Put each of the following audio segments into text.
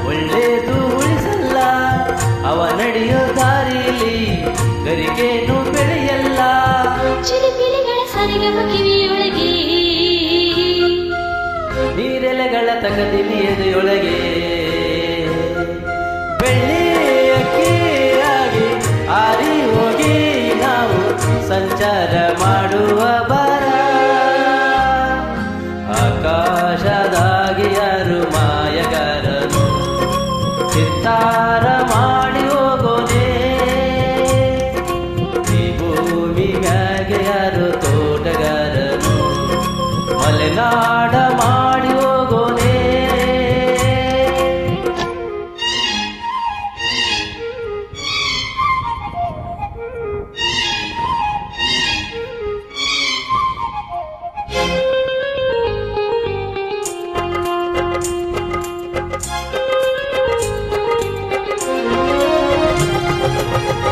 ಒಳ್ಳೇದು ಉಳಿಸಲ್ಲ, ಅವ ನಡೆಯೋ ದಾರಿಲಿ ಗರಿಗೇನು ಬೆಳೆಯಲ್ಲ. ಚಿಲಿಪಿಲಿಗಳ ಸರಿಗಮ ಕಿವಿಯೊಳಗೆ, ನೀರೆಲೆಗಳ ತಗದಿಲಿ ಎದೆಯೊಳಗೆ, ಬೆಳ್ಳಿ ಅಕ್ಕಿಯಾಗಿ ಹಾರಿ ಹೋಗಿ ನಾವು ಸಂಚಾರ ಮಾಡುವ ಬರ. ಆಕಾಶದಾಗಿ ಯಾರು ಮಾಯಗಾರನು, ಚಿತ್ತಾರ ಮಾಡಿ ಹೋಗೋನೆ. ಈ ಭೂಮಿ ಮ್ಯಾಗೆ ಯಾರು ತೋಟಗಾರನು, ಮಲೆನಾಡ ಮಾಡಿ ಹೋಗೋನೆ.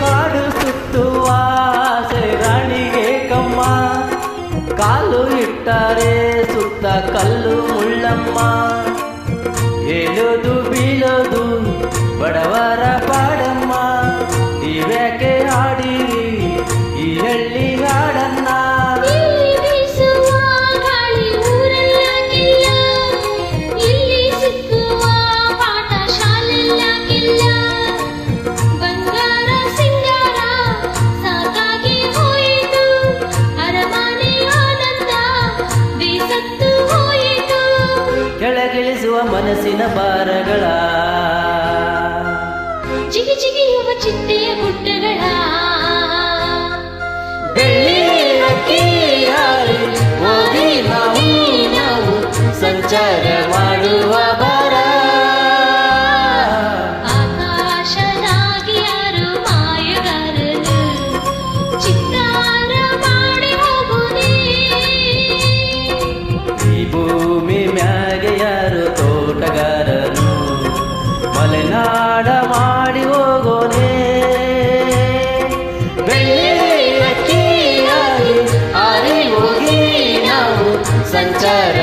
ಕಾಡು ಸುತ್ತುವ ರಾಣಿಗೆ ಕಮ್ಮ, ಕಾಲು ಇಟ್ಟರೆ ಸುತ್ತ ಕಲ್ಲು ಮುಳ್ಳಮ್ಮ. ಹೇಳೋದು ಬೀಳೋದು ಬಡವರ ಪಾಡಮ್ಮ, ನೀವ್ಯಾಕೆ ಹಾಡಿರಿ ಈ ಹಳ್ಳಿ ಹಾಡನ್ನ. ಇಲ್ಲಿ ಬೀಸುವ ಗಾಳಿ ಊರೆಲ್ಲಾಗಿಲ್ಲ, ಇಲ್ಲಿ ಸಿಕ್ಕುವ ಪಾಠ ಶಾಲೆಲ್ಲಾಗಿಲ್ಲ. ಬಂಗಾರ ಸಿಂಗಾರ ಸಾಕಾಗಿ ಹೋಯಿತು, ಅರಮನೆ ಆನಂದ ಬೇಸತ್ತು ಹೋಯಿತು. ಕೆಳಗಿಳಿಸುವ ಮನಸ್ಸಿನ ಭಾರಗಳ, ಜಿಗಿ ಜಿಗಿಯುವ ಚಿಟ್ಟೆಯ ಗುಡ್ಡಗಳ, ಬೆಳ್ಳಿ ಅಕ್ಕಿಯಾಗಿ ಹೋಗಿ ನಾವು ಸಂಚಾರ ಮಾಡುವ ಬರ. ಆಕಾಶದಾಗಿ ಯಾರು ಮಾಯಗಾರನು, ಚಿತ್ತಾರ ಮಾಡಿ ಹೋಗುವುದೇ. ಈ ಭೂಮಿ ಮ್ಯಾಗೆ ಯಾರು ತೋಟಗಾರನು, ಮಲೆನಾಡ ಮಾಡಿ ಹೋಗೋನೆ. ಬೆಳ್ಳಿ ಅಕ್ಕಿಯಾಗಿ ಹಾರಿ ಹೋಗಿ ನಾವು ಸಂಚಾರ